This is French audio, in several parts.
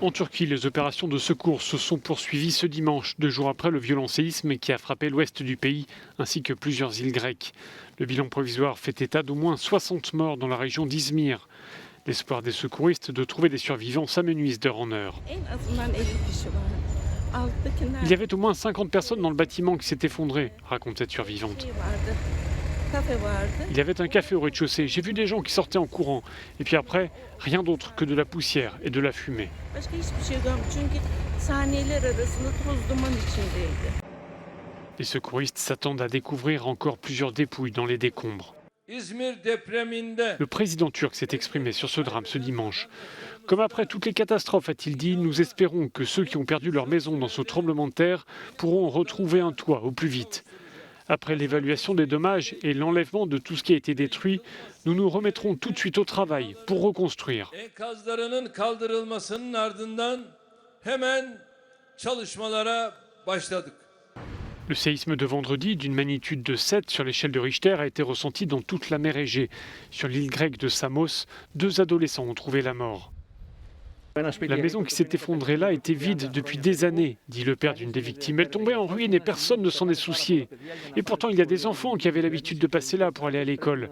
En Turquie, les opérations de secours se sont poursuivies ce dimanche, 2 jours après le violent séisme qui a frappé l'ouest du pays, ainsi que plusieurs îles grecques. Le bilan provisoire fait état d'au moins 60 morts dans la région d'Izmir. L'espoir des secouristes de trouver des survivants s'amenuise d'heure en heure. Il y avait au moins 50 personnes dans le bâtiment qui s'est effondré, raconte cette survivante. Il y avait un café au rez-de-chaussée. J'ai vu des gens qui sortaient en courant. Et puis après, rien d'autre que de la poussière et de la fumée. Les secouristes s'attendent à découvrir encore plusieurs dépouilles dans les décombres. Le président turc s'est exprimé sur ce drame ce dimanche. Comme après toutes les catastrophes, a-t-il dit, nous espérons que ceux qui ont perdu leur maison dans ce tremblement de terre pourront retrouver un toit au plus vite. Après l'évaluation des dommages et l'enlèvement de tout ce qui a été détruit, nous nous remettrons tout de suite au travail pour reconstruire. Le séisme de vendredi, d'une magnitude de 7 sur l'échelle de Richter, a été ressenti dans toute la mer Égée. Sur l'île grecque de Samos, 2 adolescents ont trouvé la mort. La maison qui s'est effondrée là était vide depuis des années, dit le père d'une des victimes. Elle tombait en ruine et personne ne s'en est soucié. Et pourtant, il y a des enfants qui avaient l'habitude de passer là pour aller à l'école.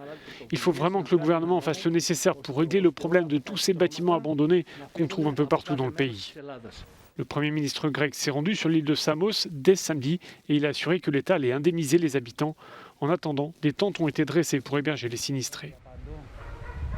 Il faut vraiment que le gouvernement fasse le nécessaire pour régler le problème de tous ces bâtiments abandonnés qu'on trouve un peu partout dans le pays. Le Premier ministre grec s'est rendu sur l'île de Samos dès samedi et il a assuré que l'État allait indemniser les habitants. En attendant, des tentes ont été dressées pour héberger les sinistrés.